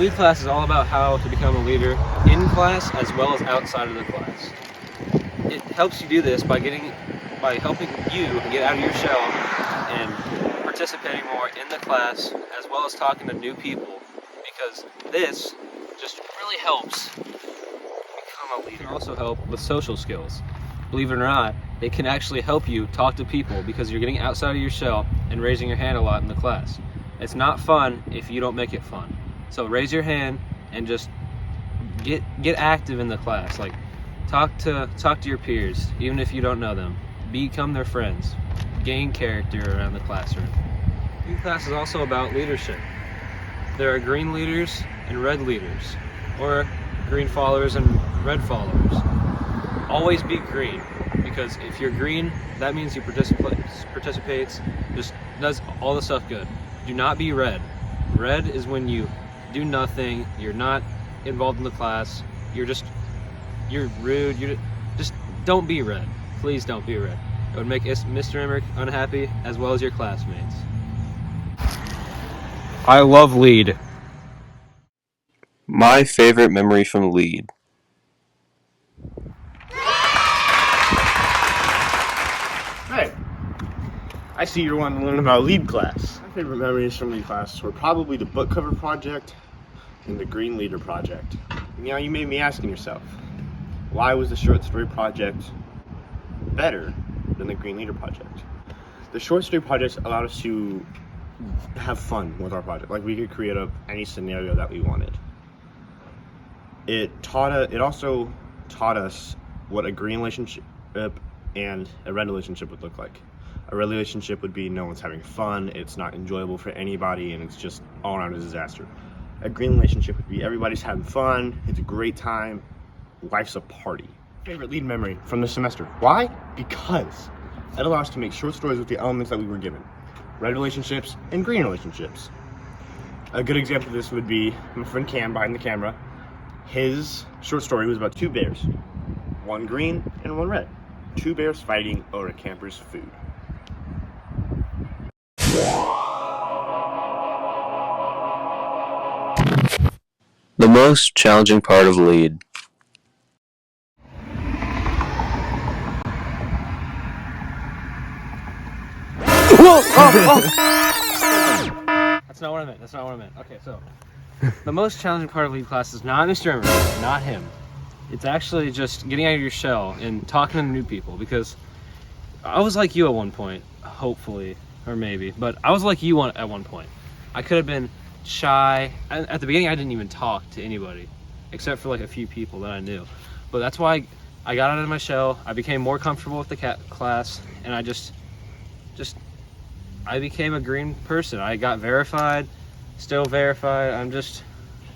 Lead class is all about how to become a leader in class as well as outside of the class. It helps you do this by helping you get out of your shell and participating more in the class as well as talking to new people, because this just really helps become a leader. It can also help with social skills. Believe it or not, it can actually help you talk to people because you're getting outside of your shell and raising your hand a lot in the class. It's not fun if you don't make it fun. So raise your hand and just get active in the class. Like talk to your peers, even if you don't know them. Become their friends. Gain character around the classroom. Lead class is also about leadership. There are green leaders and red leaders, or green followers and red followers. Always be green, because if you're green, that means you participates, just does all the stuff good. Do not be red. Red is when you do nothing, you're not involved in the class, you're rude, just don't be red. Please don't be red. It would make Mr. Emmerich unhappy as well as your classmates. I love Lead. My favorite memory from Lead. Hey, I see you're wanting to learn about Lead class. My favorite memories from Lead class were probably the book cover project and the Green Leader project. Now you may be asking yourself, why was the short story project better than the Green Leader project? The short story projects allowed us to have fun with our project. Like, we could create up any scenario that we wanted. It also taught us what a green relationship and a red relationship would look like. A red relationship would be no one's having fun, it's not enjoyable for anybody, and it's just all around a disaster. A green relationship would be everybody's having fun, it's a great time, life's a party. Favorite Lead memory from this semester. Why? Because it allows us to make short stories with the elements that we were given. Red relationships and green relationships. A good example of this would be my friend Cam behind the camera. His short story was about two bears, one green and one red. Two bears fighting over a camper's food. The most challenging part of Lead. That's not what I meant. Okay, so the most challenging part of Lead class is not Mr. Emmerich, not him. It's actually just getting out of your shell and talking to new people, because I was like you at one point, hopefully, or maybe, but I was like you at one point. I could have been shy. At the beginning, I didn't even talk to anybody, except for like a few people that I knew. But that's why I got out of my shell. I became more comfortable with the class, and I became a green person. I got verified, still verified. It's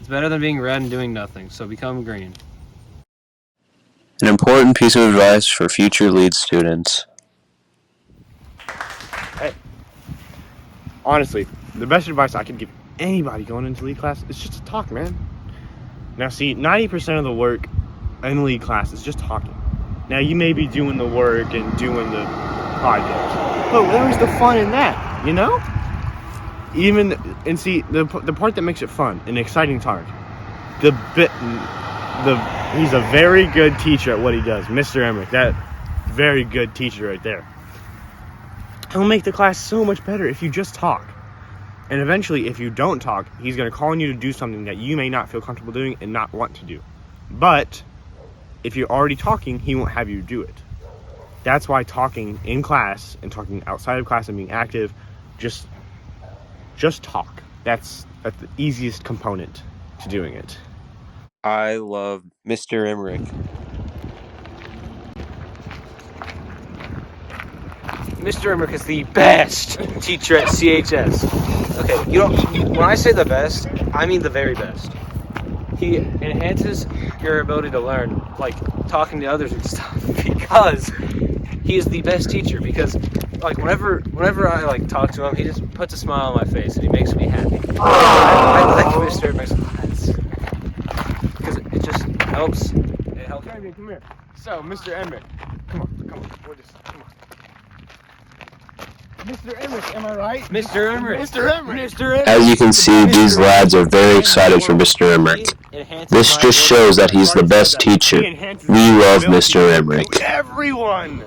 better than being red and doing nothing, so become green. An important piece of advice for future Lead students. Hey, honestly, the best advice I could give anybody going into Lead class is just to talk, man. Now see, 90% of the work in Lead class is just talking. Now you may be doing the work and doing the project, but where's the fun in that, you know? The part that makes it fun and exciting talk, he's a very good teacher at what he does, Mr. Emmerich, that very good teacher right there. He'll make the class so much better if you just talk. And eventually, if you don't talk, he's going to call on you to do something that you may not feel comfortable doing and not want to do. But if you're already talking, he won't have you do it. That's why talking in class and talking outside of class and being active, just talk. That's the easiest component to doing it. I love Mr. Emmerich. Mr. Emmerich is the best teacher at CHS. Okay, when I say the best, I mean the very best. He enhances your ability to learn, like talking to others and stuff, because he is the best teacher. Because like whenever I like talk to him, he just puts a smile on my face and he makes me happy. I like Mr. Emmerich a lot because it just helps. It helps. Come here. So, Mr. Emmerich, come on. Come on. Mr. Emmerich, am I right? Mr. Emmerich. Mr. Emmerich. Mr. Emmerich. As you can see, these lads are very excited for Mr. Emmerich. This just shows that he's the best teacher. We love Mr. Emmerich. Everyone.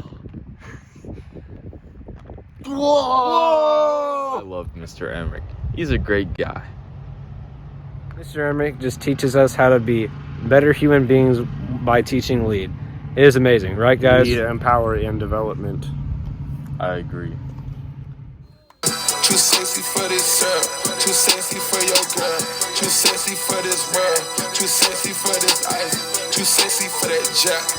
I Whoa! love Mr. Emmerich. He's a great guy. Mr. Emmerich just teaches us how to be better human beings by teaching lead. It is amazing, right, guys? We need to empower and development. I agree. Too sexy for this girl, too sexy for your girl, too sexy for this world, too sexy for this ice, too sexy for that jack.